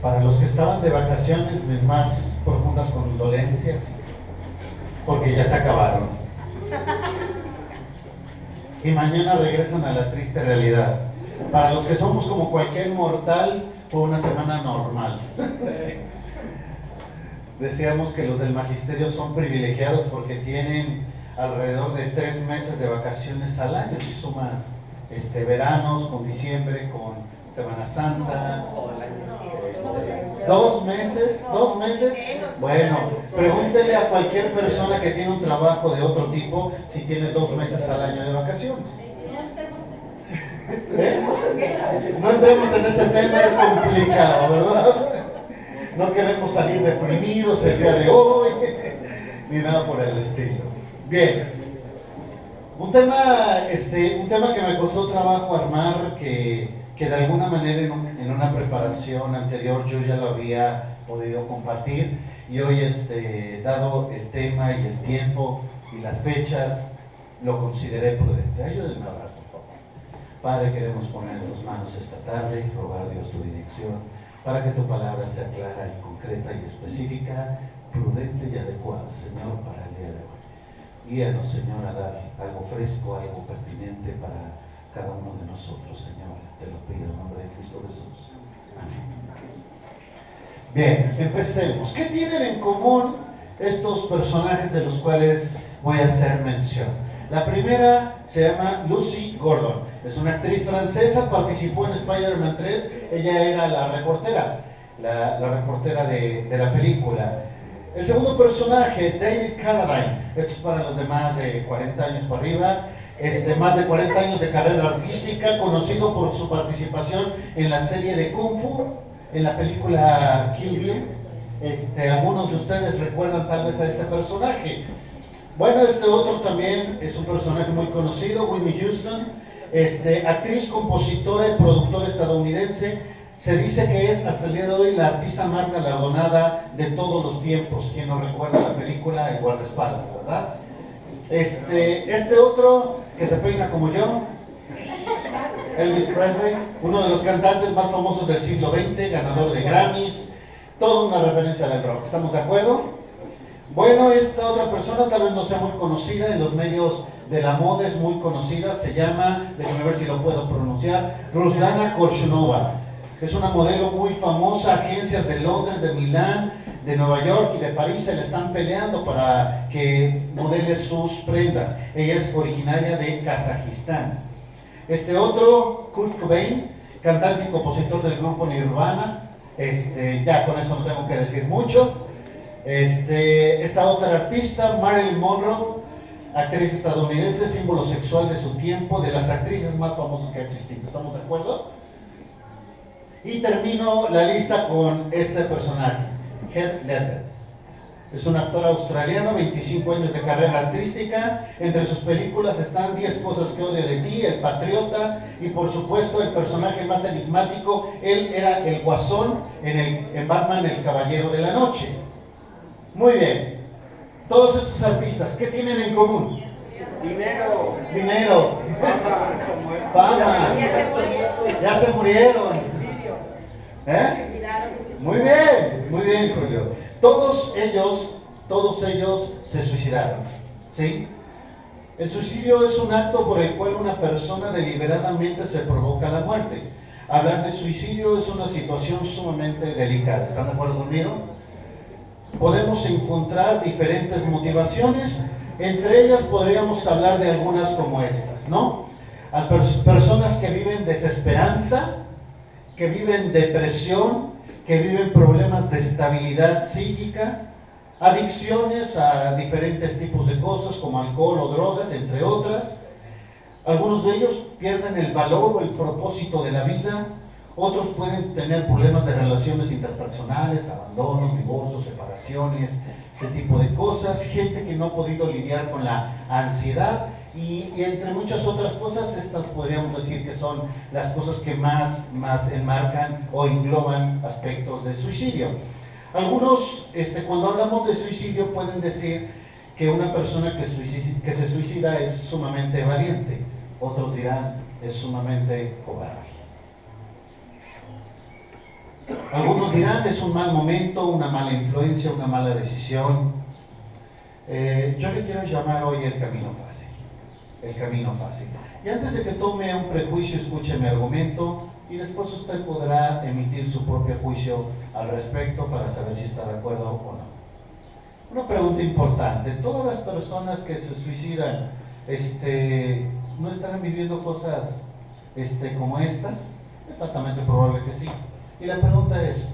Para los que estaban de vacaciones, mis más profundas condolencias, porque ya se acabaron. Y mañana regresan a la triste realidad. Para los que somos como cualquier mortal, fue una semana normal. Decíamos que los del magisterio son privilegiados porque tienen alrededor de 3 meses de vacaciones al año, si sumas veranos con diciembre, con Semana Santa. 2 meses. Bueno, pregúntele a cualquier persona que tiene un trabajo de otro tipo si tiene 2 meses al año de vacaciones. No entremos en ese tema, es complicado, ¿verdad? No queremos salir deprimidos el día de hoy, ni nada por el estilo. Bien, un tema que me costó trabajo armar, que de alguna manera en una preparación anterior yo ya lo había podido compartir, y hoy dado el tema y el tiempo y las fechas, lo consideré prudente. Ayúdenme a orar, por favor. Padre, queremos poner en tus manos esta tarde y rogar, Dios, tu dirección para que tu palabra sea clara y concreta y específica, prudente y adecuada, Señor, para el día de hoy. Guíanos, Señor, a dar algo fresco, algo pertinente para cada uno de nosotros, Señor. Te lo pido en nombre de Cristo Jesús. Amén. Bien, empecemos. ¿Qué tienen en común estos personajes de los cuales voy a hacer mención? La primera se llama Lucy Gordon. Es una actriz francesa, participó en Spider-Man 3. Ella era la reportera, la reportera de la película. El segundo personaje, David Carradine. Esto es para los de más de 40 años para arriba. Más de 40 años de carrera artística, conocido por su participación en la serie de Kung Fu, en la película Kill Bill. Algunos de ustedes recuerdan tal vez a este personaje. Bueno, otro también es un personaje muy conocido, Whitney Houston, actriz, compositora y productora estadounidense. Se dice que es hasta el día de hoy la artista más galardonada de todos los tiempos. Quien no recuerda la película El guardaespaldas, ¿verdad? Otro que se peina como yo, Elvis Presley, uno de los cantantes más famosos del siglo XX, ganador de Grammys, toda una referencia del rock. ¿Estamos de acuerdo? Bueno, esta otra persona tal vez no sea muy conocida en los medios de la moda, es muy conocida, se llama, déjenme ver si lo puedo pronunciar, Ruslana Korshunova. Es una modelo muy famosa, agencias de Londres, de Milán, de Nueva York y de París se le están peleando para que modele sus prendas. Ella es originaria de Kazajistán. Otro, Kurt Cobain, cantante y compositor del grupo Nirvana. Ya con eso no tengo que decir mucho. Esta otra artista, Marilyn Monroe, actriz estadounidense, símbolo sexual de su tiempo, de las actrices más famosas que ha existido. ¿Estamos de acuerdo? Y termino la lista con este personaje, Heath Ledger. Es un actor australiano, 25 años de carrera artística. Entre sus películas están 10 cosas que odio de ti, El Patriota y por supuesto el personaje más enigmático. Él era el Guasón en Batman, el Caballero de la Noche. Muy bien. Todos estos artistas, ¿qué tienen en común? Dinero. Fama. Ya se murieron. Muy bien, Julio. Todos ellos se suicidaron, ¿sí? El suicidio es un acto por el cual una persona deliberadamente se provoca la muerte. Hablar de suicidio es una situación sumamente delicada. ¿Están de acuerdo conmigo? Podemos encontrar diferentes motivaciones, entre ellas podríamos hablar de algunas como estas, ¿no? A personas que viven desesperanza, que viven depresión, que viven problemas de estabilidad psíquica, adicciones a diferentes tipos de cosas como alcohol o drogas, entre otras. Algunos de ellos pierden el valor o el propósito de la vida. Otros pueden tener problemas de relaciones interpersonales, abandonos, divorcios, separaciones, ese tipo de cosas. Gente que no ha podido lidiar con la ansiedad y entre muchas otras cosas. Estas podríamos decir que son las cosas que más enmarcan o engloban aspectos de suicidio. Algunos, cuando hablamos de suicidio, pueden decir que una persona que se suicida es sumamente valiente. Otros dirán, es sumamente cobarde. Algunos dirán, es un mal momento, una mala influencia, una mala decisión. Yo le quiero llamar hoy el camino fácil. El camino fácil. Y antes de que tome un prejuicio, escuche mi argumento y después usted podrá emitir su propio juicio al respecto para saber si está de acuerdo o no. Una pregunta importante: ¿todas las personas que se suicidan no estarán viviendo cosas como estas? Es altamente probable que sí. Y la pregunta es,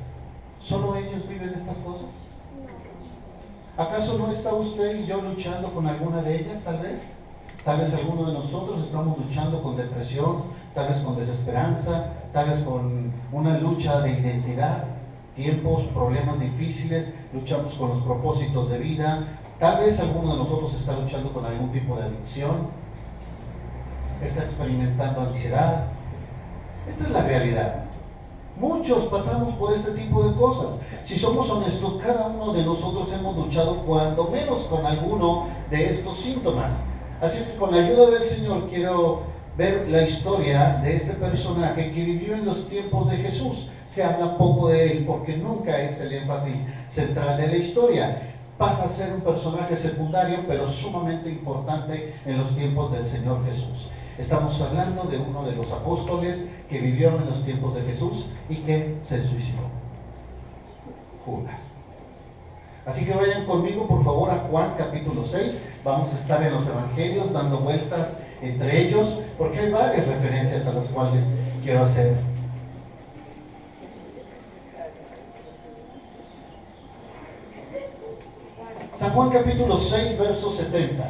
¿solo ellos viven estas cosas? ¿Acaso no está usted y yo luchando con alguna de ellas, tal vez? Tal vez alguno de nosotros estamos luchando con depresión, tal vez con desesperanza, tal vez con una lucha de identidad, tiempos, problemas difíciles, luchamos con los propósitos de vida, tal vez alguno de nosotros está luchando con algún tipo de adicción, está experimentando ansiedad. Esta es la realidad. Muchos pasamos por este tipo de cosas. Si somos honestos, cada uno de nosotros hemos luchado cuando menos con alguno de estos síntomas. Así es que con la ayuda del Señor quiero ver la historia de este personaje que vivió en los tiempos de Jesús. Se habla poco de él porque nunca es el énfasis central de la historia. Pasa a ser un personaje secundario, pero sumamente importante en los tiempos del Señor Jesús. Estamos hablando de uno de los apóstoles que vivió en los tiempos de Jesús y que se suicidó: Judas. Así que vayan conmigo por favor a Juan capítulo 6. Vamos a estar en los evangelios dando vueltas entre ellos, porque hay varias referencias a las cuales quiero hacer. San Juan capítulo 6, verso 70.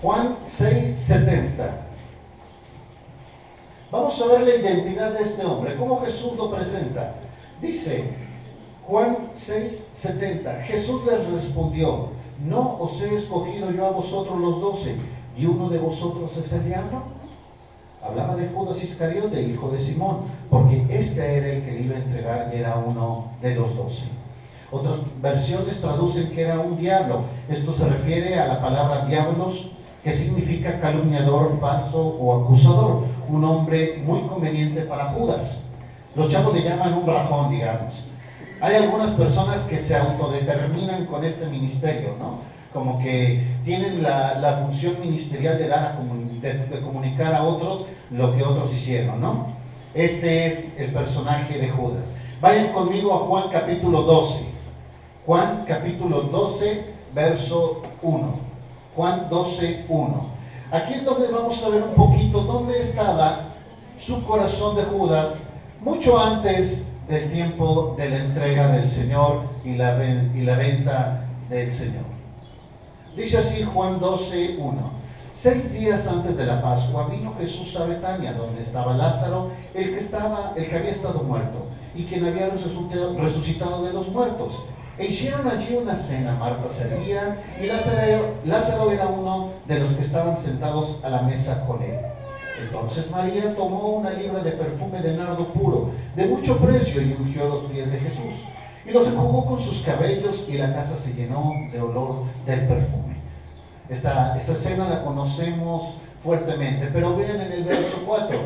Juan 6, 70. Vamos a ver la identidad de este hombre, cómo Jesús lo presenta. Dice Juan 6, 70. Jesús les respondió: ¿no os he escogido yo a vosotros los 12, y uno de vosotros es el diablo? Hablaba de Judas Iscariote, hijo de Simón, porque este era el que le iba a entregar y era uno de los 12. Otras versiones traducen que era un diablo. Esto se refiere a la palabra diablos, que significa calumniador, falso o acusador. Un hombre muy conveniente para Judas. Los chavos le llaman un brajón, digamos. Hay algunas personas que se autodeterminan con este ministerio, ¿no? Como que tienen la función ministerial de dar de comunicar a otros lo que otros hicieron, ¿no? Este es el personaje de Judas. Vayan conmigo a Juan capítulo 12. Juan capítulo 12, verso 1. Juan 12, 1. Aquí es donde vamos a ver un poquito dónde estaba su corazón de Judas mucho antes del tiempo de la entrega del Señor y la venta del Señor. Dice así Juan 12, 1. 6 días antes de la Pascua vino Jesús a Betania, donde estaba Lázaro, el que había estado muerto, y quien había resucitado de los muertos. E hicieron allí una cena. Marta servía, y Lázaro era uno de los que estaban sentados a la mesa con él. Entonces María tomó una libra de perfume de nardo puro, de mucho precio, y ungió los pies de Jesús, y los enjugó con sus cabellos, y la casa se llenó de olor del perfume. Esta escena la conocemos fuertemente, pero vean en el verso 4.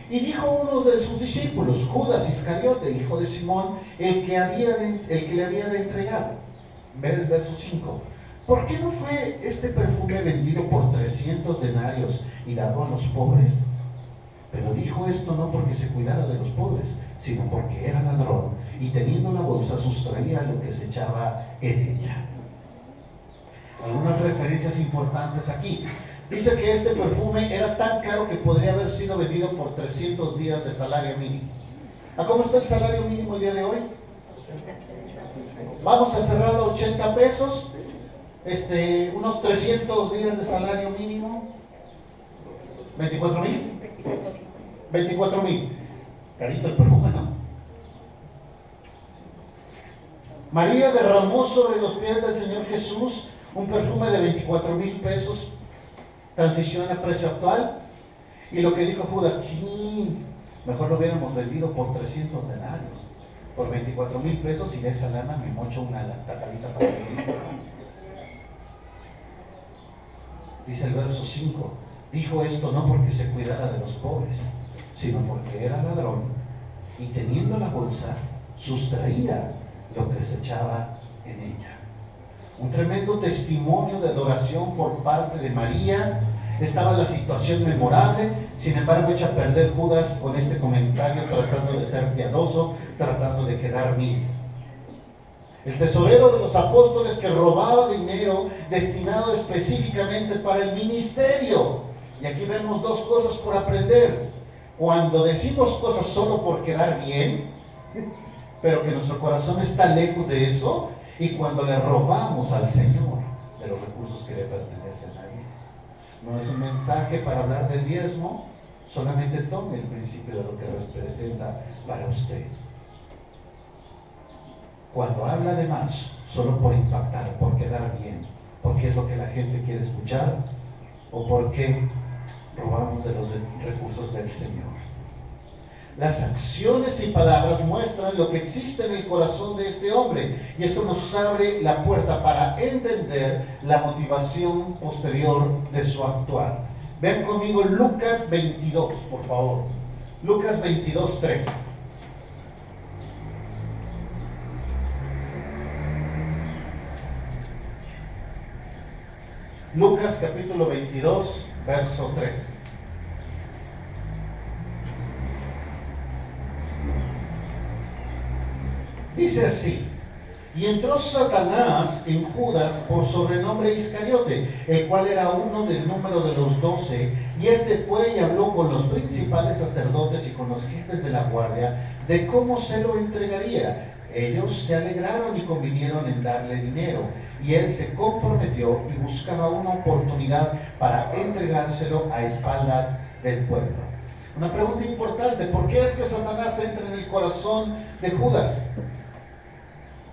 Y dijo uno de sus discípulos, Judas Iscariote, hijo de Simón, el que le había de entregar. Ve el verso 5. ¿Por qué no fue este perfume vendido por 300 denarios y dado a los pobres? Pero dijo esto no porque se cuidara de los pobres, sino porque era ladrón, y teniendo la bolsa sustraía lo que se echaba en ella. Algunas referencias importantes aquí. Dice que este perfume era tan caro que podría haber sido vendido por 300 días de salario mínimo. ¿A cómo está el salario mínimo el día de hoy? Vamos a cerrarlo a 80 pesos. Unos 300 días de salario mínimo. 24,000. 24,000. Carito el perfume, ¿no? María derramó sobre los pies del Señor Jesús un perfume de 24,000 pesos. Transición a precio actual. Y lo que dijo Judas: ¡chin! Mejor lo hubiéramos vendido por 300 denarios, por 24,000 pesos, y de esa lana me mocho una tacadita para vivir. Dice el verso 5. Dijo esto no porque se cuidara de los pobres, sino porque era ladrón, y teniendo la bolsa sustraía lo que se echaba en ella. Un tremendo testimonio de adoración por parte de María. Estaba la situación memorable, sin embargo echa a perder Judas con este comentario, tratando de ser piadoso, tratando de quedar bien. El tesorero de los apóstoles que robaba dinero destinado específicamente para el ministerio. Y aquí vemos dos cosas por aprender. Cuando decimos cosas solo por quedar bien, pero que nuestro corazón está lejos de eso, y cuando le robamos al Señor de los recursos que le pertenecen a Él. No es un mensaje para hablar del diezmo, solamente tome el principio de lo que representa para usted. Cuando habla de más, solo por impactar, por quedar bien, porque es lo que la gente quiere escuchar, o porque robamos de los recursos del Señor. Las acciones y palabras muestran lo que existe en el corazón de este hombre, y esto nos abre la puerta para entender la motivación posterior de su actuar. Vean conmigo Lucas 22, por favor. Lucas 22, 3. Lucas capítulo 22, verso 3. Dice así: y entró Satanás en Judas por sobrenombre Iscariote, el cual era uno del número de los 12, y este fue y habló con los principales sacerdotes y con los jefes de la guardia de cómo se lo entregaría. Ellos se alegraron y convinieron en darle dinero, y él se comprometió y buscaba una oportunidad para entregárselo a espaldas del pueblo. Una pregunta importante: ¿por qué es que Satanás entra en el corazón de Judas?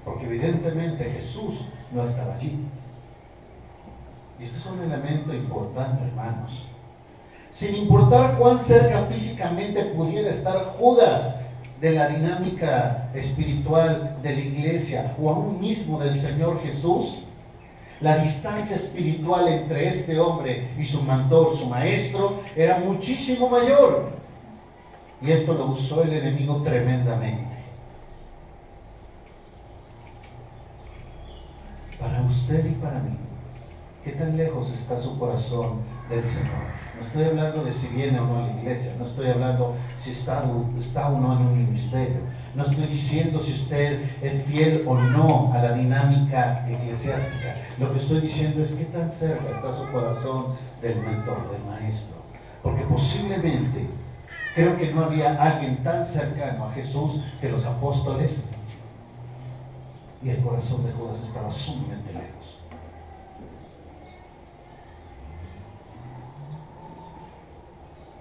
Porque evidentemente Jesús no estaba allí. Y esto es un elemento importante, hermanos. Sin importar cuán cerca físicamente pudiera estar Judas de la dinámica espiritual de la iglesia o aún mismo del Señor Jesús, la distancia espiritual entre este hombre y su mentor, su maestro, era muchísimo mayor. Y esto lo usó el enemigo tremendamente. Para usted y para mí, ¿qué tan lejos está su corazón del Señor? No estoy hablando de si viene o no a la iglesia, no estoy hablando si está o no en un ministerio, no estoy diciendo si usted es fiel o no a la dinámica eclesiástica. Lo que estoy diciendo es qué tan cerca está su corazón del mentor, del maestro. Porque posiblemente, creo que no había alguien tan cercano a Jesús que los apóstoles, y el corazón de Judas estaba sumamente lejos.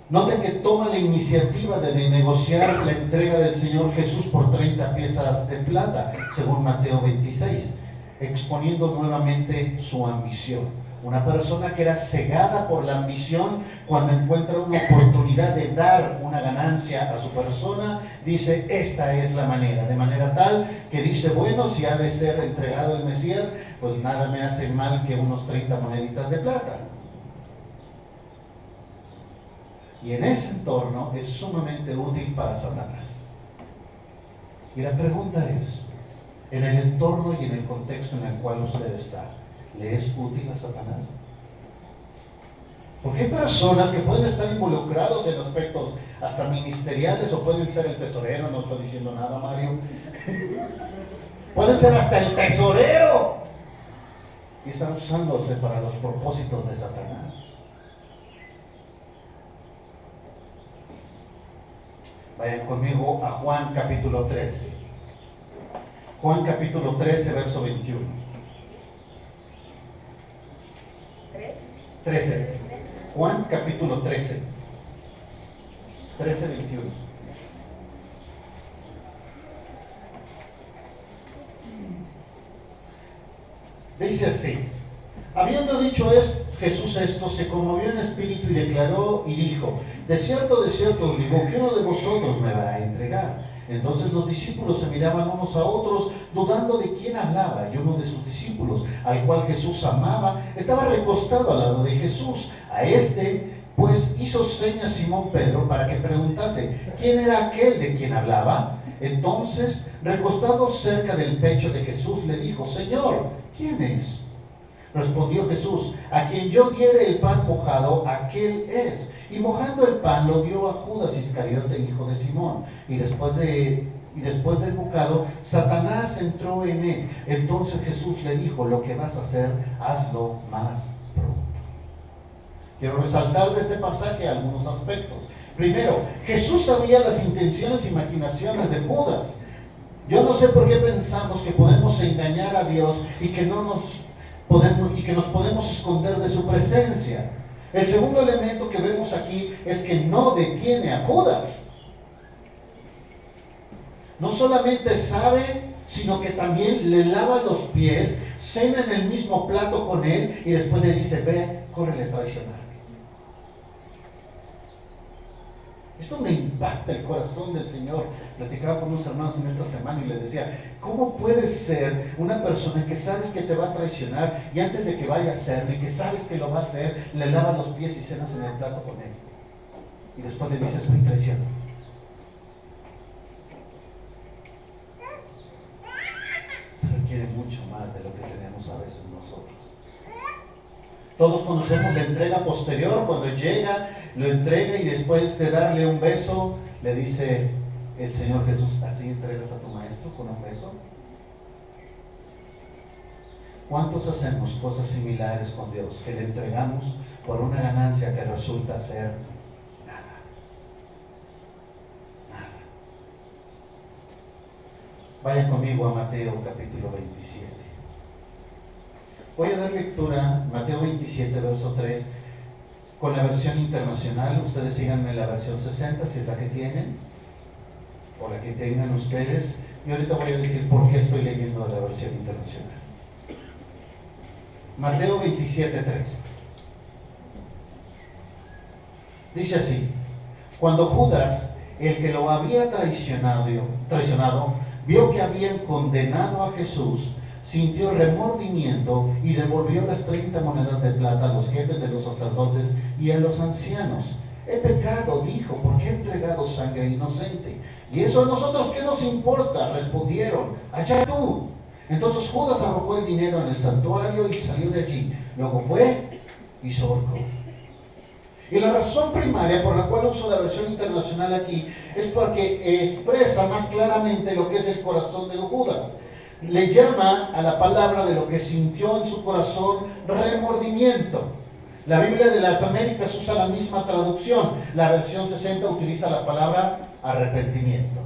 Noten que toma la iniciativa de negociar la entrega del Señor Jesús por 30 piezas de plata, según Mateo 26, exponiendo nuevamente su ambición. Una persona que era cegada por la ambición, cuando encuentra una oportunidad de dar una ganancia a su persona, dice: esta es la manera, de manera tal que dice: bueno, si ha de ser entregado el Mesías, pues nada me hace mal que unos 30 moneditas de plata. Y en ese entorno es sumamente útil para Satanás. Y la pregunta es, en el entorno y en el contexto en el cual usted está, ¿le es útil a Satanás? Porque hay personas que pueden estar involucrados en aspectos hasta ministeriales, o pueden ser el tesorero, no estoy diciendo nada, Mario. Pueden ser hasta el tesorero, y están usándose para los propósitos de Satanás. Vayan conmigo a Juan capítulo 13. Juan capítulo 13, verso 21. 13. Juan capítulo 13. 13, 21. Dice así: habiendo dicho Jesús esto, se conmovió en espíritu y declaró y dijo: de cierto os digo que uno de vosotros me va a entregar. Entonces los discípulos se miraban unos a otros, dudando de quién hablaba. Y uno de sus discípulos, al cual Jesús amaba, estaba recostado al lado de Jesús. A este pues hizo señas Simón Pedro para que preguntase quién era aquel de quien hablaba. Entonces, recostado cerca del pecho de Jesús, le dijo: Señor, ¿quién es? Respondió Jesús: a quien yo diere el pan mojado, aquel es. Y mojando el pan lo dio a Judas Iscariote, hijo de Simón. Y después del bocado, Satanás entró en él. Entonces Jesús le dijo: lo que vas a hacer, hazlo más pronto. Quiero resaltar de este pasaje algunos aspectos. Primero, Jesús sabía las intenciones y maquinaciones de Judas. Yo no sé por qué pensamos que podemos engañar a Dios y que nos podemos esconder de su presencia. El segundo elemento que vemos aquí es que no detiene a Judas. No solamente sabe, sino que también le lava los pies, cena en el mismo plato con él y después le dice: ve, córrele a traicionar. Esto me impacta el corazón del Señor. Platicaba con unos hermanos en esta semana y les decía: ¿cómo puedes ser una persona que sabes que te va a traicionar y antes de que vaya a hacerlo y que sabes que lo va a hacer, le lavas los pies y cenas en el plato con él? Y después le dices: voy a traicionar. Se requiere mucho más de lo que tenemos a veces nosotros. Todos conocemos la entrega posterior, cuando llega, lo entrega y después de darle un beso, le dice el Señor Jesús: ¿así entregas a tu maestro, con un beso? ¿Cuántos hacemos cosas similares con Dios, que le entregamos por una ganancia que resulta ser nada? Nada. Vayan conmigo a Mateo capítulo 27. Voy a dar lectura, Mateo 27, verso 3, con la versión internacional. Ustedes síganme la versión 60, si es la que tienen, o la que tengan ustedes. Y ahorita voy a decir por qué estoy leyendo la versión internacional. Mateo 27, 3. Dice así: cuando Judas, el que lo había traicionado, vio que habían condenado a Jesús, sintió remordimiento y devolvió las 30 monedas de plata a los jefes de los sacerdotes y a los ancianos. He pecado, dijo, porque he entregado sangre inocente. ¿Y eso a nosotros qué nos importa?, respondieron. Allá tú. Entonces Judas arrojó el dinero en el santuario y salió de allí. Luego fue y se ahorcó. Y la razón primaria por la cual uso la versión internacional aquí es porque expresa más claramente lo que es el corazón de Judas. Le llama a la palabra de lo que sintió en su corazón remordimiento. La Biblia de las Américas usa la misma traducción. La versión 60 utiliza la palabra arrepentimiento.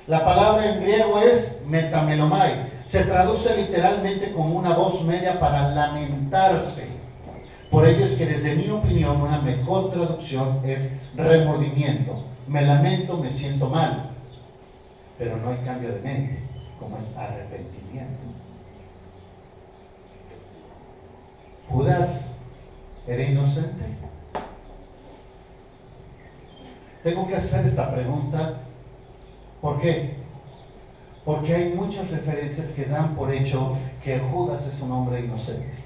La palabra en griego es metamelomai. Se traduce literalmente como una voz media para lamentarse. Por ello es que, desde mi opinión, una mejor traducción es remordimiento. Me lamento, me siento mal, pero no hay cambio de mente, como es arrepentimiento. ¿Judas era inocente? Tengo que hacer esta pregunta. ¿Por qué? Porque hay muchas referencias que dan por hecho que Judas es un hombre inocente.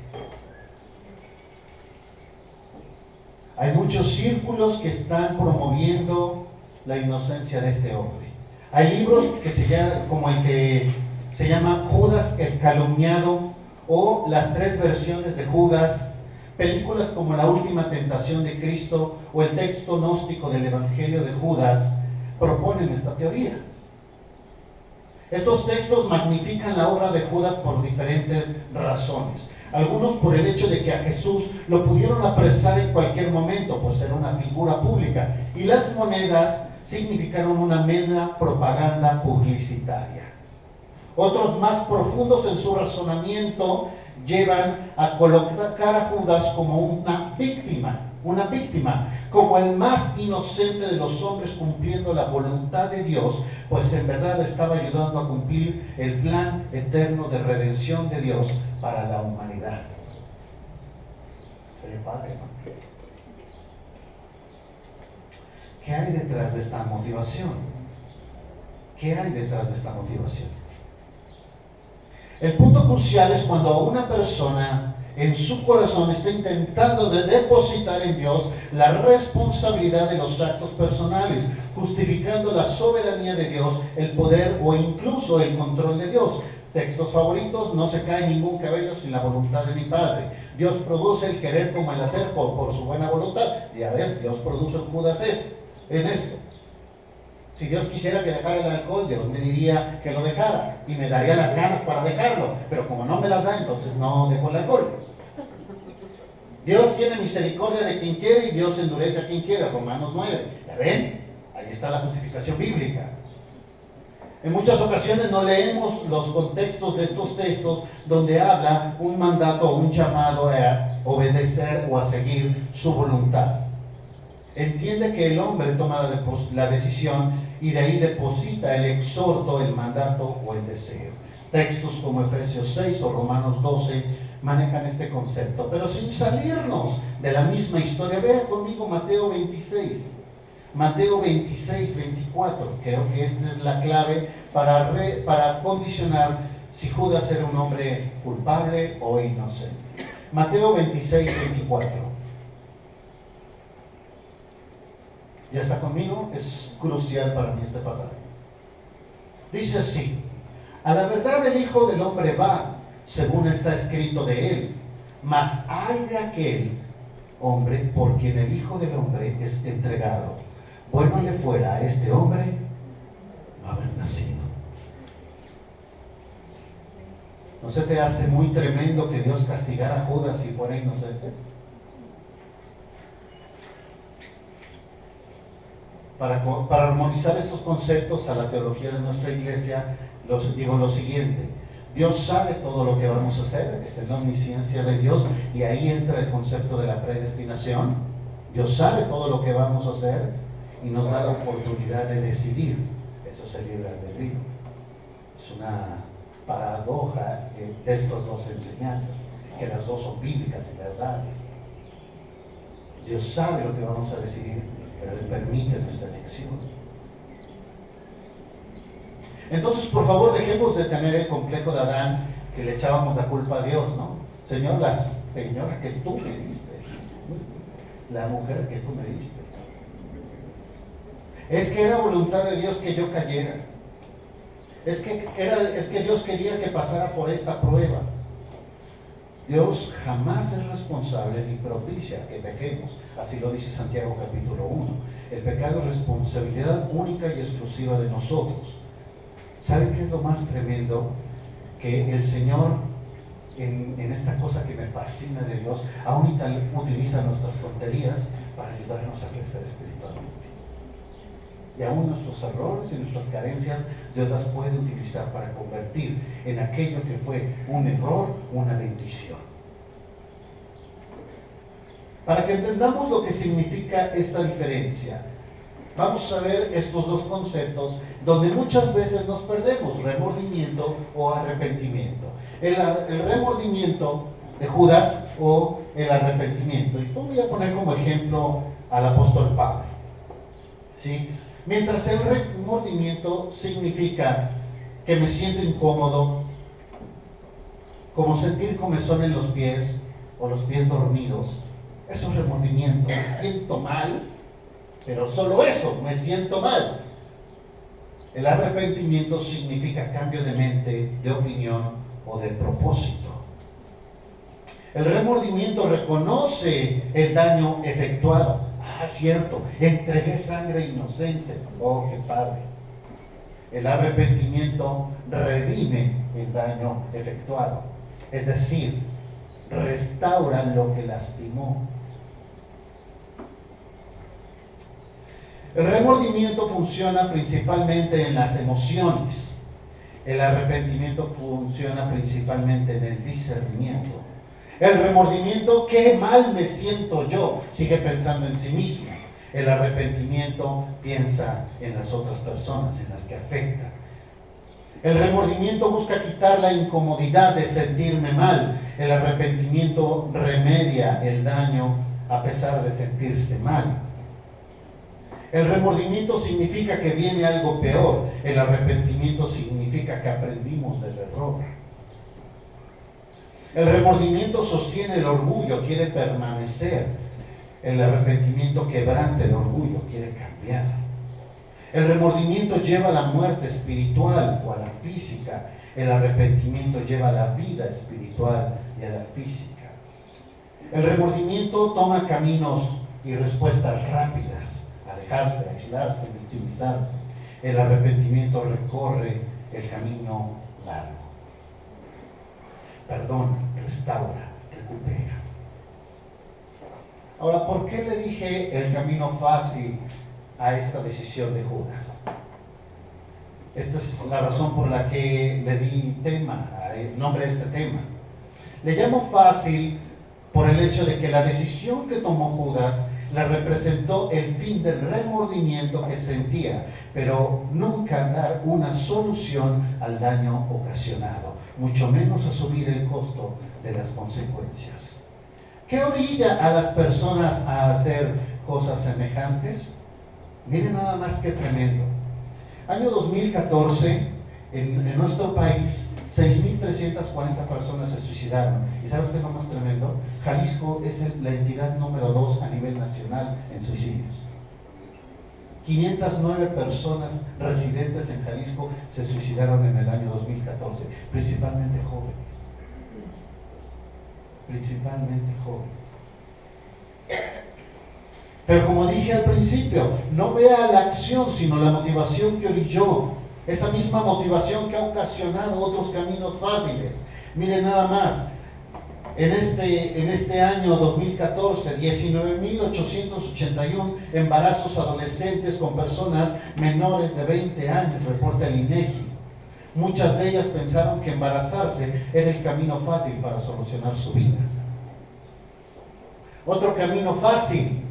Hay muchos círculos que están promoviendo la inocencia de este hombre. Hay libros como el que se llama Judas el calumniado, o las 3 versiones de Judas, películas como La última tentación de Cristo o el texto gnóstico del Evangelio de Judas proponen esta teoría. Estos textos magnifican la obra de Judas por diferentes razones. Algunos por el hecho de que a Jesús lo pudieron apresar en cualquier momento, pues era una figura pública, y las monedas significaron una mera propaganda publicitaria. Otros, más profundos en su razonamiento, llevan a colocar a Judas como una víctima, como el más inocente de los hombres cumpliendo la voluntad de Dios, pues en verdad estaba ayudando a cumplir el plan eterno de redención de Dios para la humanidad. Soy el Padre, ¿no? ¿Qué hay detrás de esta motivación? ¿Qué hay detrás de esta motivación? El punto crucial es cuando a una persona en su corazón está intentando de depositar en Dios la responsabilidad de los actos personales, justificando la soberanía de Dios, el poder o incluso el control de Dios. Textos favoritos: no se cae ningún cabello sin la voluntad de mi Padre. Dios produce el querer como el hacer por su buena voluntad. Ya ves, Dios produce en Judas en esto. Si Dios quisiera que dejara el alcohol, Dios me diría que lo dejara y me daría las ganas para dejarlo, pero como no me las da, entonces no dejo el alcohol. Dios tiene misericordia de quien quiere y Dios endurece a quien quiere. Romanos 9. ¿Ya ven? Ahí está la justificación bíblica. En muchas ocasiones no leemos los contextos de estos textos donde habla un mandato o un llamado a obedecer o a seguir su voluntad. Entiende que el hombre toma la decisión y de ahí deposita el exhorto, el mandato o el deseo. Textos como Efesios 6 o Romanos 12 manejan este concepto, pero sin salirnos de la misma historia. Vea conmigo Mateo 26. Mateo 26, 24. Creo que esta es la clave para condicionar si Judas era un hombre culpable o inocente. Mateo 26, 24. ¿Ya está conmigo? Es crucial para mí este pasaje. Dice así: a la verdad el Hijo del Hombre va, según está escrito de él, mas ay de aquel hombre por quien el Hijo del Hombre es entregado. Bueno le fuera a este hombre no haber nacido. ¿No se te hace muy tremendo que Dios castigara a Judas si fuera inocente? Para armonizar estos conceptos a la teología de nuestra iglesia, digo lo siguiente: Dios sabe todo lo que vamos a hacer, esta es la omnisciencia de Dios, y ahí entra el concepto de la predestinación. Dios sabe todo lo que vamos a hacer y nos da la oportunidad de decidir. Eso es el libre albedrío. Es una paradoja de estas dos enseñanzas, que las dos son bíblicas y verdades. Dios sabe lo que vamos a decidir, pero Él permite nuestra elección. Entonces, por favor, dejemos de tener el complejo de Adán, que le echábamos la culpa a Dios, ¿no? Señor, la señora que tú me diste, la mujer que tú me diste. Es que era voluntad de Dios que yo cayera. Es que Dios quería que pasara por esta prueba. Dios jamás es responsable ni propicia que pequemos. Así lo dice Santiago capítulo 1. El pecado es responsabilidad única y exclusiva de nosotros. ¿Saben qué es lo más tremendo? Que el Señor, en esta cosa que me fascina de Dios, aún utiliza nuestras tonterías para ayudarnos a crecer espiritualmente. Y aún nuestros errores y nuestras carencias, Dios las puede utilizar para convertir en aquello que fue un error, una bendición. Para que entendamos lo que significa esta diferencia, vamos a ver estos dos conceptos donde muchas veces nos perdemos: remordimiento o arrepentimiento. El remordimiento de Judas o el arrepentimiento. Y voy a poner como ejemplo al apóstol Pablo, ¿sí? Mientras el remordimiento significa que me siento incómodo, como sentir comezón en los pies o los pies dormidos, eso es remordimiento. Me siento mal, pero solo eso, me siento mal. El arrepentimiento significa cambio de mente, de opinión o de propósito. El remordimiento reconoce el daño efectuado. Ah, cierto, entregué sangre inocente. Oh, qué padre. El arrepentimiento redime el daño efectuado. Es decir, restaura lo que lastimó. El remordimiento funciona principalmente en las emociones. El arrepentimiento funciona principalmente en el discernimiento. El remordimiento: qué mal me siento yo, sigue pensando en sí mismo. El arrepentimiento piensa en las otras personas, en las que afecta. El remordimiento busca quitar la incomodidad de sentirme mal. El arrepentimiento remedia el daño a pesar de sentirse mal. El remordimiento significa que viene algo peor. El arrepentimiento significa que aprendimos del error. El remordimiento sostiene el orgullo, quiere permanecer. El arrepentimiento quebranta el orgullo, quiere cambiar. El remordimiento lleva a la muerte espiritual o a la física. El arrepentimiento lleva a la vida espiritual y a la física. El remordimiento toma caminos y respuestas rápidas, alejarse, aislarse, victimizarse. El arrepentimiento recorre el camino largo. Perdona, restaura, recupera. Ahora, ¿por qué le dije el camino fácil a esta decisión de Judas? Esta es la razón por la que le di nombre a este tema. Le llamo fácil por el hecho de que la decisión que tomó Judas le representó el fin del remordimiento que sentía, pero nunca dar una solución al daño ocasionado, mucho menos asumir el costo de las consecuencias. ¿Qué orilla a las personas a hacer cosas semejantes? Miren nada más que tremendo. Año 2014, en nuestro país, 6.340 personas se suicidaron. ¿Y sabes qué es lo más tremendo? Jalisco es la entidad número 2 a nivel nacional en suicidios. 509 personas residentes en Jalisco se suicidaron en el año 2014, principalmente jóvenes. Principalmente jóvenes. Pero como dije al principio, no vea la acción, sino la motivación que orilló. Esa misma motivación que ha ocasionado otros caminos fáciles. Miren nada más, en este año 2014, 19.881 embarazos adolescentes con personas menores de 20 años, reporta el INEGI. Muchas de ellas pensaron que embarazarse era el camino fácil para solucionar su vida. Otro camino fácil: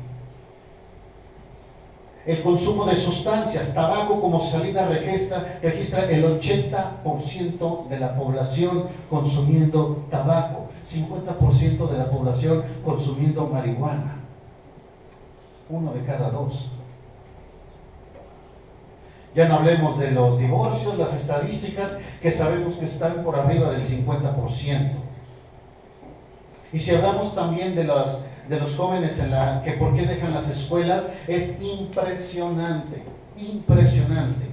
el consumo de sustancias. Tabaco como salida registra el 80% de la población consumiendo tabaco, 50% de la población consumiendo marihuana, 1 de cada 2. Ya no hablemos de los divorcios, las estadísticas que sabemos que están por arriba del 50%. Y si hablamos también de los jóvenes que por qué dejan las escuelas, es impresionante, impresionante.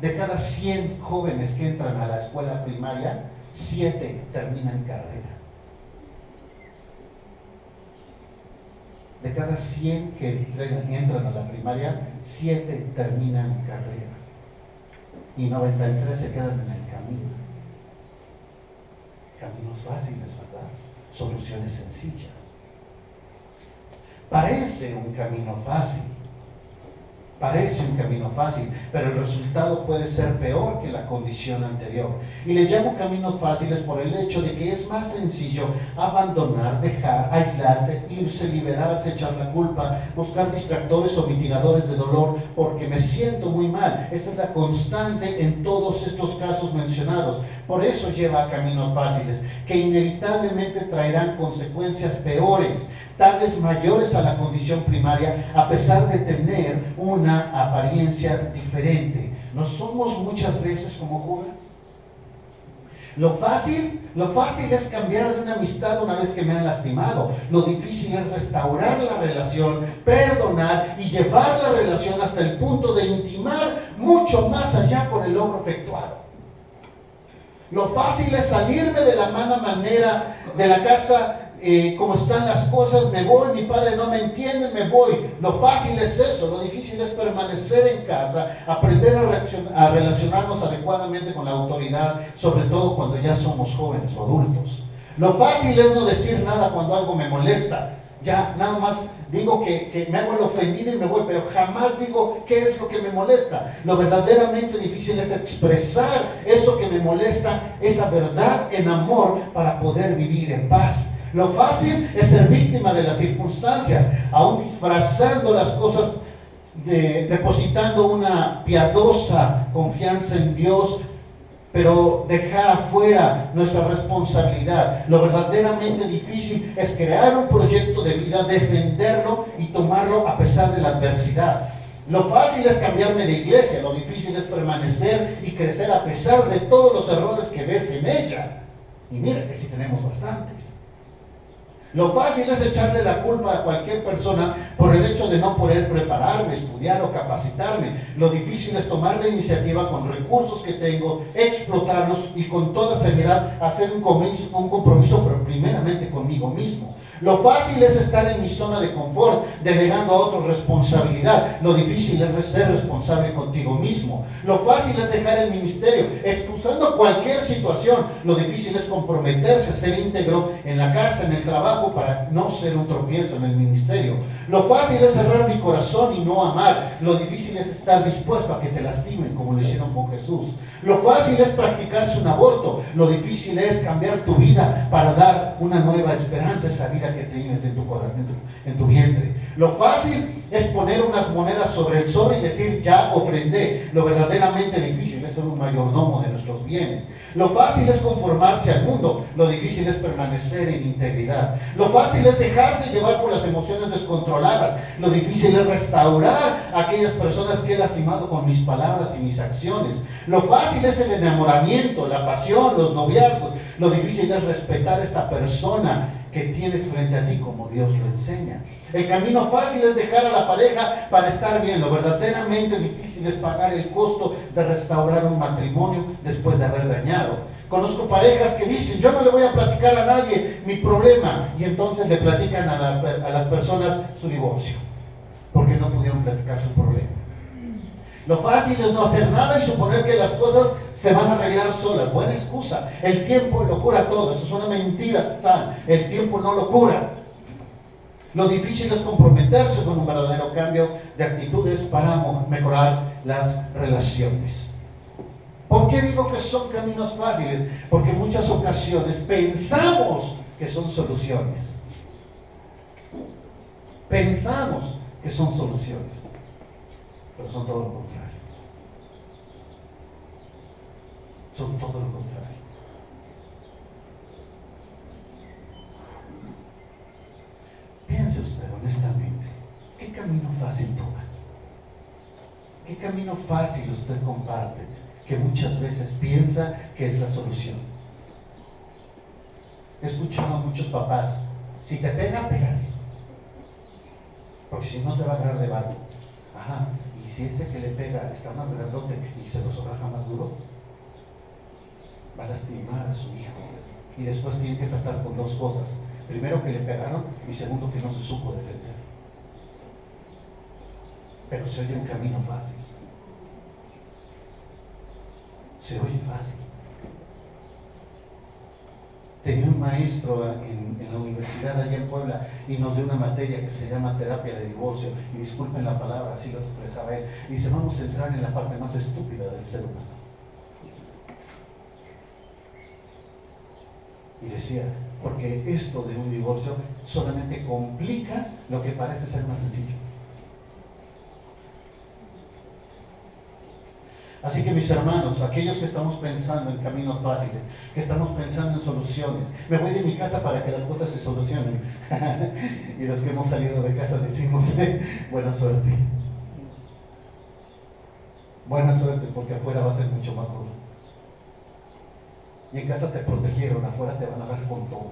De cada 100 jóvenes que entran a la escuela primaria, 7 terminan carrera. De cada 100 que entran a la primaria, 7 terminan carrera. Y 93 se quedan en el camino. Caminos fáciles, ¿verdad? Soluciones sencillas. Parece un camino fácil, pero el resultado puede ser peor que la condición anterior. Y le llamo caminos fáciles por el hecho de que es más sencillo abandonar, dejar, aislarse, irse, liberarse, echar la culpa, buscar distractores o mitigadores de dolor porque me siento muy mal. Esta es la constante en todos estos casos mencionados. Por eso lleva a caminos fáciles, que inevitablemente traerán consecuencias peores, tales mayores a la condición primaria, a pesar de tener una apariencia diferente. ¿No somos muchas veces como Judas? Lo fácil es cambiar de una amistad una vez que me han lastimado. Lo difícil es restaurar la relación, perdonar y llevar la relación hasta el punto de intimar mucho más allá por el logro efectuado. Lo fácil es salirme de la mala manera de la casa, como están las cosas, me voy, mi padre no me entiende, me voy. Lo fácil es eso, lo difícil es permanecer en casa, aprender a relacionarnos adecuadamente con la autoridad, sobre todo cuando ya somos jóvenes o adultos. Lo fácil es no decir nada cuando algo me molesta. Ya nada más digo que me hago el ofendido y me voy, pero jamás digo qué es lo que me molesta. Lo verdaderamente difícil es expresar eso que me molesta, esa verdad en amor, para poder vivir en paz. Lo fácil es ser víctima de las circunstancias, aún disfrazando las cosas, depositando una piadosa confianza en Dios, pero dejar afuera nuestra responsabilidad. Lo verdaderamente difícil es crear un proyecto de vida, defenderlo y tomarlo a pesar de la adversidad. Lo fácil es cambiarme de iglesia, lo difícil es permanecer y crecer a pesar de todos los errores que ves en ella. Y mira que sí tenemos bastantes. Lo fácil es echarle la culpa a cualquier persona por el hecho de no poder prepararme, estudiar o capacitarme. Lo difícil es tomar la iniciativa con recursos que tengo, explotarlos y con toda seriedad hacer un compromiso, pero primeramente conmigo mismo. Lo fácil es estar en mi zona de confort, delegando a otros responsabilidad. Lo difícil es ser responsable contigo mismo. Lo fácil es dejar el ministerio, excusando cualquier situación. Lo difícil es comprometerse a ser íntegro en la casa, en el trabajo, para no ser un tropiezo en el ministerio. Lo fácil es cerrar mi corazón y no amar. Lo difícil es estar dispuesto a que te lastimen, como lo hicieron con Jesús. Lo fácil es practicarse un aborto. Lo difícil es cambiar tu vida para dar una nueva esperanza a esa vida que tienes en tu vientre. Lo fácil es poner unas monedas sobre el sobre y decir, ya ofrendé. Lo verdaderamente difícil es ser un mayordomo de nuestros bienes. Lo fácil es conformarse al mundo. Lo difícil es permanecer en integridad. Lo fácil es dejarse llevar por las emociones descontroladas. Lo difícil es restaurar a aquellas personas que he lastimado con mis palabras y mis acciones. Lo fácil es el enamoramiento, la pasión, los noviazgos. Lo difícil es respetar a esta persona que tienes frente a ti como Dios lo enseña. El camino fácil es dejar a la pareja para estar bien. Lo verdaderamente difícil es pagar el costo de restaurar un matrimonio después de haber dañado. Conozco parejas que dicen, yo no le voy a platicar a nadie mi problema, y entonces le platican a las personas su divorcio, porque no pudieron platicar su problema. Lo fácil es no hacer nada y suponer que las cosas se van a arreglar solas. Buena excusa. El tiempo lo cura todo. Eso es una mentira total. El tiempo no lo cura. Lo difícil es comprometerse con un verdadero cambio de actitudes para mejorar las relaciones. ¿Por qué digo que son caminos fáciles? Porque en muchas ocasiones pensamos que son soluciones. Pensamos que son soluciones, pero son todo lo contrario. Son todo lo contrario. Piense usted honestamente, ¿qué camino fácil toma? ¿Qué camino fácil usted comparte que muchas veces piensa que es la solución? He escuchado a muchos papás, si te pega, pégale, porque si no te va a agarrar de barco. Ajá, y si ese que le pega está más grandote y se lo sobraja más duro, va a lastimar a su hijo. Y después tiene que tratar con dos cosas: primero, que le pegaron, y segundo, que no se supo defender. Pero se oye un camino fácil. Se oye fácil. Tenía un maestro en la universidad allá en Puebla y nos dio una materia que se llama terapia de divorcio, y disculpen la palabra, así lo expresaba él. Y dice, vamos a entrar en la parte más estúpida del ser humano. Y decía, porque esto de un divorcio solamente complica lo que parece ser más sencillo. Así que mis hermanos, aquellos que estamos pensando en caminos fáciles, que estamos pensando en soluciones, me voy de mi casa para que las cosas se solucionen. Y los que hemos salido de casa decimos, buena suerte. Buena suerte, porque afuera va a ser mucho más duro. Y en casa te protegieron, afuera te van a dar con todo.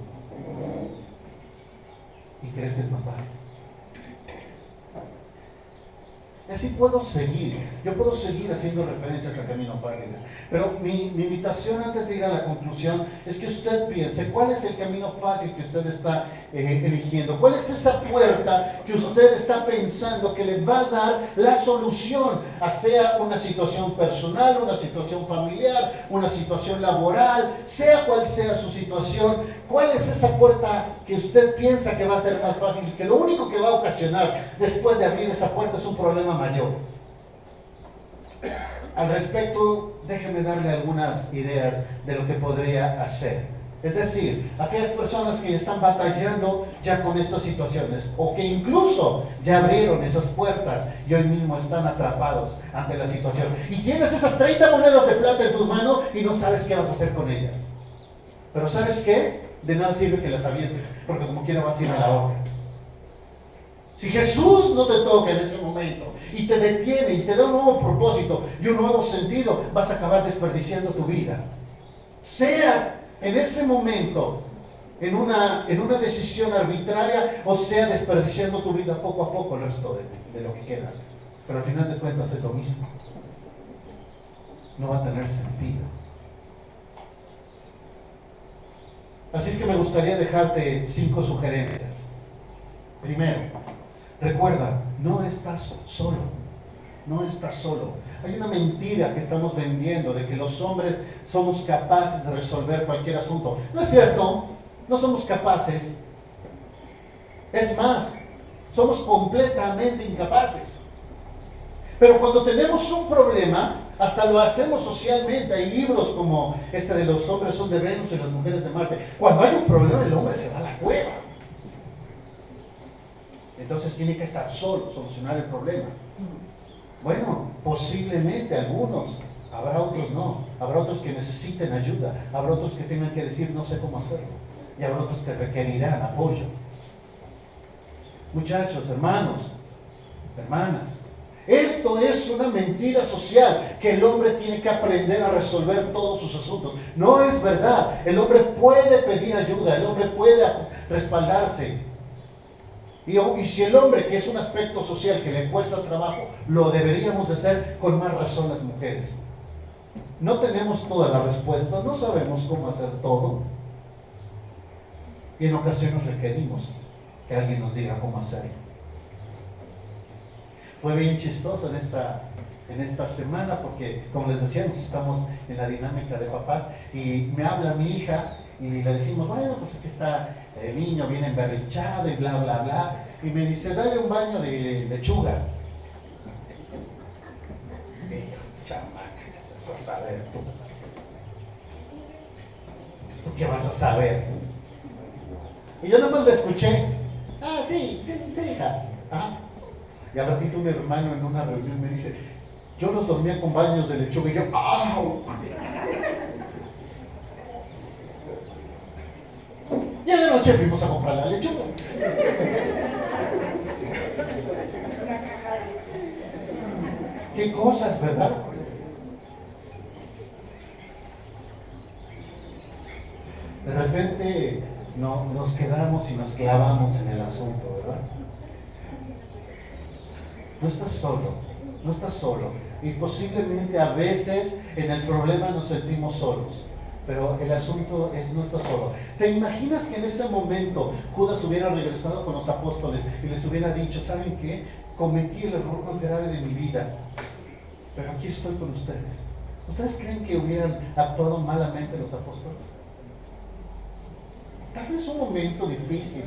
Y crees que es más fácil. Y así puedo seguir. Yo puedo seguir haciendo referencias a caminos fáciles. Pero mi invitación antes de ir a la conclusión es que usted piense cuál es el camino fácil que usted está eligiendo. ¿Cuál es esa puerta que usted está pensando que le va a dar la solución a sea una situación personal, una situación familiar, una situación laboral, sea cual sea su situación? ¿Cuál es esa puerta que usted piensa que va a ser más fácil y que lo único que va a ocasionar después de abrir esa puerta es un problema mayor? Al respecto, déjeme darle algunas ideas de lo que podría hacer. Es decir, aquellas personas que están batallando ya con estas situaciones, o que incluso ya abrieron esas puertas y hoy mismo están atrapados ante la situación. Y tienes esas 30 monedas de plata en tus manos y no sabes qué vas a hacer con ellas. Pero ¿sabes qué? De nada sirve que las avientes, porque como quiera vas a ir a la horca. Si Jesús no te toca en ese momento y te detiene y te da un nuevo propósito y un nuevo sentido, vas a acabar desperdiciando tu vida. Sea en ese momento, en una decisión arbitraria, o sea, desperdiciando tu vida poco a poco el resto de lo que queda. Pero al final de cuentas es lo mismo. No va a tener sentido. Así es que me gustaría dejarte 5 sugerencias. Primero, recuerda, no estás solo. No estás solo. Hay una mentira que estamos vendiendo de que los hombres somos capaces de resolver cualquier asunto. No es cierto, no somos capaces. Es más, somos completamente incapaces. Pero cuando tenemos un problema, hasta lo hacemos socialmente. Hay libros como este de los hombres son de Venus y las mujeres de Marte. Cuando hay un problema, el hombre se va a la cueva. Entonces tiene que estar solo, solucionar el problema. Bueno, posiblemente algunos, habrá otros no, habrá otros que necesiten ayuda, habrá otros que tengan que decir no sé cómo hacerlo, y habrá otros que requerirán apoyo. Muchachos, hermanos, hermanas, esto es una mentira social, que el hombre tiene que aprender a resolver todos sus asuntos. No es verdad, el hombre puede pedir ayuda, el hombre puede respaldarse. Y si el hombre, que es un aspecto social que le cuesta trabajo, lo deberíamos de hacer, con más razón las mujeres. No tenemos toda la respuesta, no sabemos cómo hacer todo. Y en ocasiones requerimos que alguien nos diga cómo hacerlo. Fue bien chistoso en esta semana porque, como les decíamos, estamos en la dinámica de papás y me habla mi hija y le decimos, bueno, pues aquí está el niño bien emberrinchado y bla, bla, bla. Y me dice, dale un baño de lechuga. Y yo, chamaca, ¿qué vas a saber tú? ¿Tú qué vas a saber? Y yo nada más le escuché, ah, sí, hija. Ah. Y al ratito un hermano en una reunión me dice, yo los dormía con baños de lechuga. Y yo, ¡au! Y en la noche fuimos a comprar la lechuga. Qué cosas, ¿verdad? De repente nos quedamos y nos clavamos en el asunto, ¿verdad? No estás solo, no estás solo. Y posiblemente a veces en el problema nos sentimos solos. Pero el asunto es, no estás solo. ¿Te imaginas que en ese momento Judas hubiera regresado con los apóstoles y les hubiera dicho, ¿saben qué? Cometí el error más grave de mi vida, pero aquí estoy con ustedes. ¿Ustedes creen que hubieran actuado malamente los apóstoles? Tal vez un momento difícil,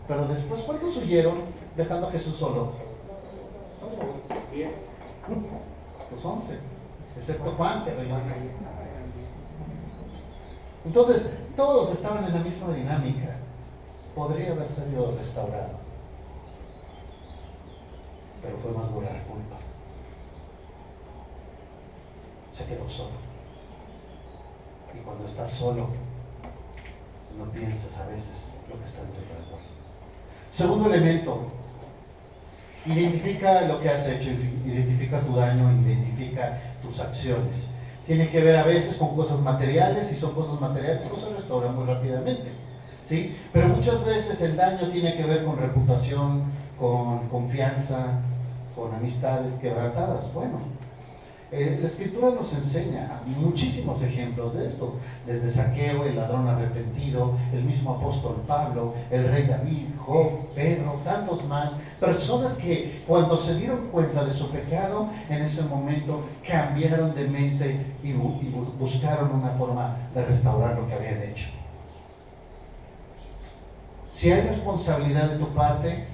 pero después, ¿cuántos huyeron dejando a Jesús solo? 10. Los 11, excepto Juan, que regresó. Entonces, todos estaban en la misma dinámica. Podría haber salido restaurado, pero fue más dura la culpa. Se quedó solo. Y cuando estás solo, no piensas a veces lo que está en tu alrededor. Segundo elemento, identifica lo que has hecho, identifica tu daño, identifica tus acciones. Tiene que ver a veces con cosas materiales. Si son cosas materiales, eso se restaura muy rápidamente, ¿sí? Pero muchas veces el daño tiene que ver con reputación, con confianza, con amistades quebrantadas. Bueno, la Escritura nos enseña muchísimos ejemplos de esto, desde Zaqueo, el ladrón arrepentido, el mismo apóstol Pablo, el rey David, Job, Pedro, tantos más, personas que cuando se dieron cuenta de su pecado, en ese momento cambiaron de mente y buscaron una forma de restaurar lo que habían hecho. Si hay responsabilidad de tu parte,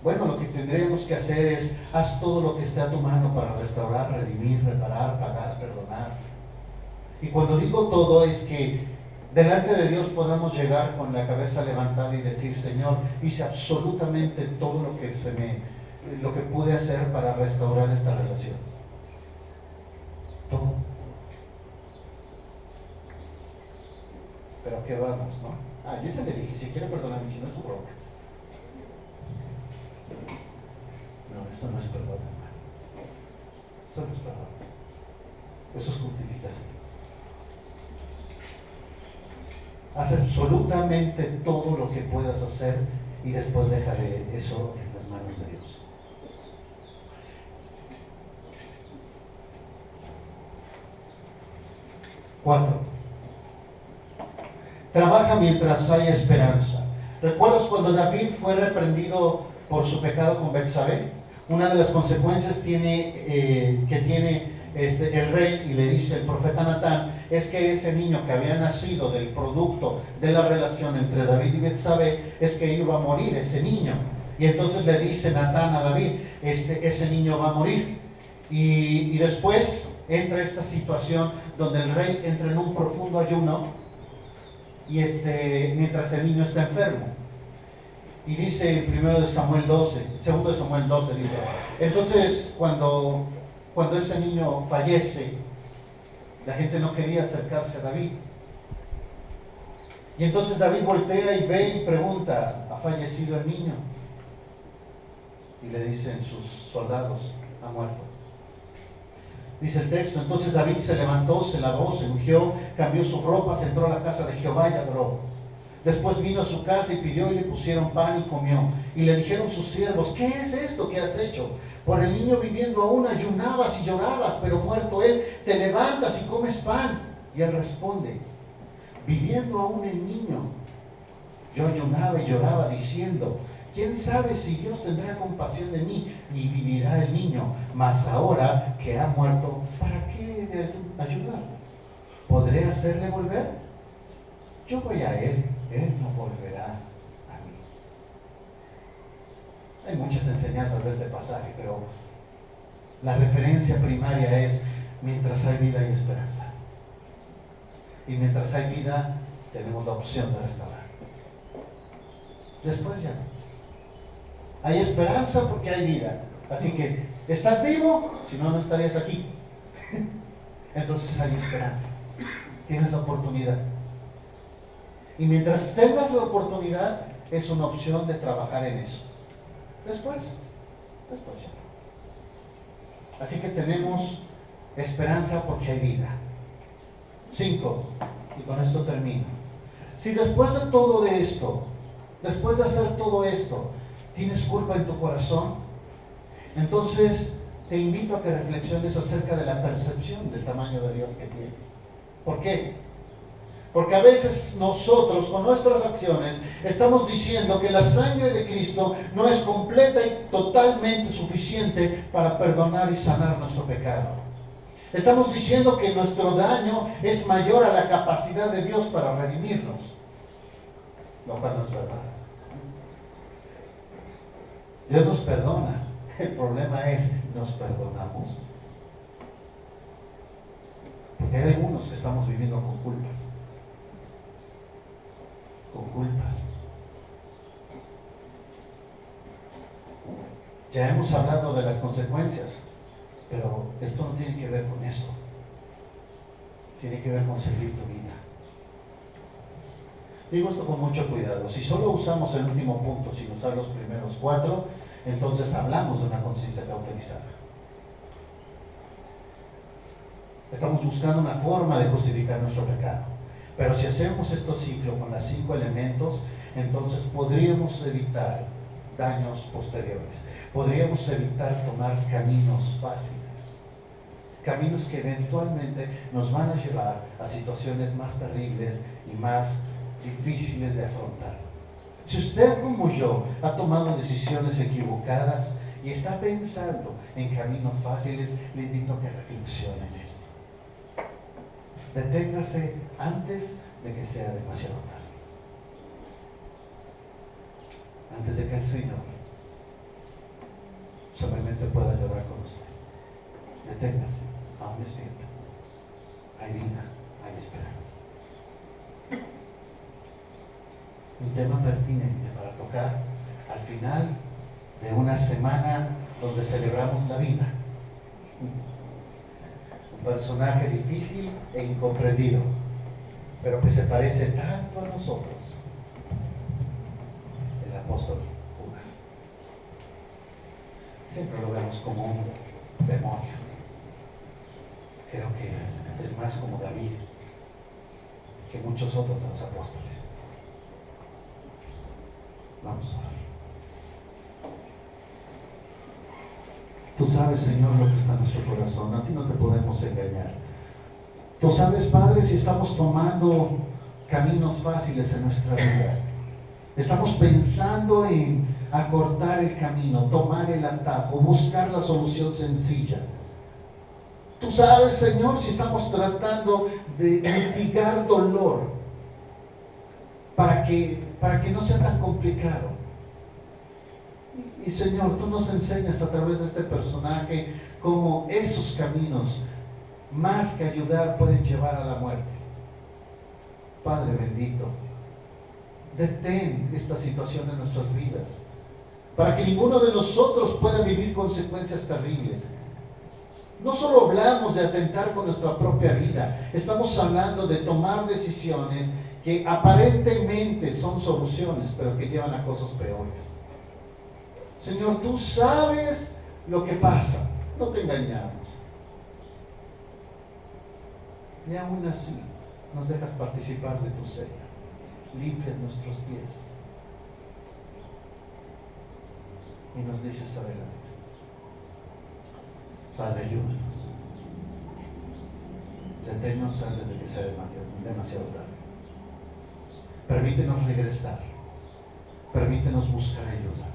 bueno, lo que tendremos que hacer es, haz todo lo que esté a tu mano para restaurar, redimir, reparar, pagar, perdonar. Y cuando digo todo es que delante de Dios podamos llegar con la cabeza levantada y decir, Señor, hice absolutamente todo lo que pude hacer para restaurar esta relación. Todo. Pero ¿a qué vamos, no? Yo ya le dije, si quiere perdonarme, si no es su bronca. No, eso no es perdón, hermano. Eso no es perdón. Eso es justificación. Haz absolutamente todo lo que puedas hacer y después deja de eso en las manos de Dios. Cuatro, trabaja mientras hay esperanza. ¿Recuerdas cuando David fue reprendido por su pecado con Betsabé? Una de las consecuencias que tiene el rey, y le dice el profeta Natán, es que ese niño que había nacido del producto de la relación entre David y Betsabé, es que iba a morir ese niño. Y entonces le dice Natán a David, ese niño va a morir. Y después entra esta situación donde el rey entra en un profundo ayuno y mientras el niño está enfermo. Y dice en 2 Samuel 12, dice, entonces cuando ese niño fallece, la gente no quería acercarse a David. Y entonces David voltea y ve y pregunta, ¿ha fallecido el niño? Y le dicen sus soldados, ha muerto. Dice el texto, entonces David se levantó, se lavó, se ungió, cambió sus ropas, entró a la casa de Jehová y adoró. Después vino a su casa y pidió y le pusieron pan y comió. Y le dijeron sus siervos, ¿qué es esto que has hecho? Por el niño viviendo aún ayunabas y llorabas, pero muerto él, te levantas y comes pan. Y él responde, viviendo aún el niño, yo ayunaba y lloraba diciendo, ¿quién sabe si Dios tendrá compasión de mí y vivirá el niño? Mas ahora que ha muerto, ¿para qué he de ayudar? ¿Podré hacerle volver? Yo voy a él no volverá a mí. Hay muchas enseñanzas de este pasaje, pero la referencia primaria es, mientras hay vida hay esperanza. Y mientras hay vida, tenemos la opción de restaurar. Después ya no. Hay esperanza porque hay vida. Así que, ¿estás vivo? Si no, no estarías aquí. Entonces hay esperanza. Tienes la oportunidad. Y mientras tengas la oportunidad, es una opción de trabajar en eso. Después ya. Así que tenemos esperanza porque hay vida. 5. Y con esto termino. Si después de todo esto, después de hacer todo esto, tienes culpa en tu corazón, entonces te invito a que reflexiones acerca de la percepción del tamaño de Dios que tienes. ¿Por qué? Porque a veces nosotros con nuestras acciones estamos diciendo que la sangre de Cristo no es completa y totalmente suficiente para perdonar y sanar nuestro pecado. Estamos diciendo que nuestro daño es mayor a la capacidad de Dios para redimirnos, lo cual no es verdad. Dios nos perdona. El problema es, ¿nos perdonamos? Porque hay algunos que estamos viviendo con culpas. Con culpas. Ya hemos hablado de las consecuencias, pero esto no tiene que ver con eso. Tiene que ver con seguir tu vida. Digo esto con mucho cuidado. Si solo usamos el último punto sin usar los primeros 4, entonces hablamos de una conciencia cauterizada. Estamos buscando una forma de justificar nuestro pecado. Pero si hacemos este ciclo con los 5 elementos, entonces podríamos evitar daños posteriores. Podríamos evitar tomar caminos fáciles. Caminos que eventualmente nos van a llevar a situaciones más terribles y más difíciles de afrontar. Si usted como yo ha tomado decisiones equivocadas y está pensando en caminos fáciles, le invito a que reflexione en esto. Deténgase antes de que sea demasiado tarde. Antes de que el Señor solamente pueda llorar con usted. Deténgase, aún es tiempo. Hay vida, hay esperanza. Un tema pertinente para tocar al final de una semana donde celebramos la vida. Un personaje difícil e incomprendido, pero que se parece tanto a nosotros, el apóstol Judas. Siempre lo vemos como un demonio. Creo que es más como David, que muchos otros de los apóstoles. Vamos a orar. Tú sabes, Señor, lo que está en nuestro corazón. A ti no te podemos engañar. Tú sabes, Padre, si estamos tomando caminos fáciles en nuestra vida. Estamos pensando en acortar el camino, tomar el atajo, buscar la solución sencilla. Tú sabes, Señor, si estamos tratando de mitigar dolor para que no sea tan complicado. Y Señor, tú nos enseñas a través de este personaje cómo esos caminos, más que ayudar, pueden llevar a la muerte. Padre bendito, detén esta situación en nuestras vidas, para que ninguno de nosotros pueda vivir consecuencias terribles. No solo hablamos de atentar con nuestra propia vida, estamos hablando de tomar decisiones que aparentemente son soluciones, pero que llevan a cosas peores. Señor, tú sabes lo que pasa, no te engañamos. Y aún así, nos dejas participar de tu cena, limpias nuestros pies y nos dices adelante. Padre, ayúdanos. Deténnos antes de que sea demasiado tarde. Permítenos regresar, permítenos buscar ayuda,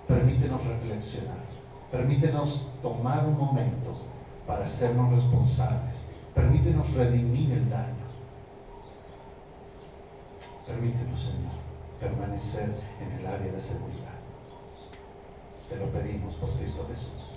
permítenos reflexionar, permítenos tomar un momento para hacernos responsables, permítenos redimir el daño. Permítenos, Señor, permanecer en el área de seguridad. Te lo pedimos por Cristo Jesús.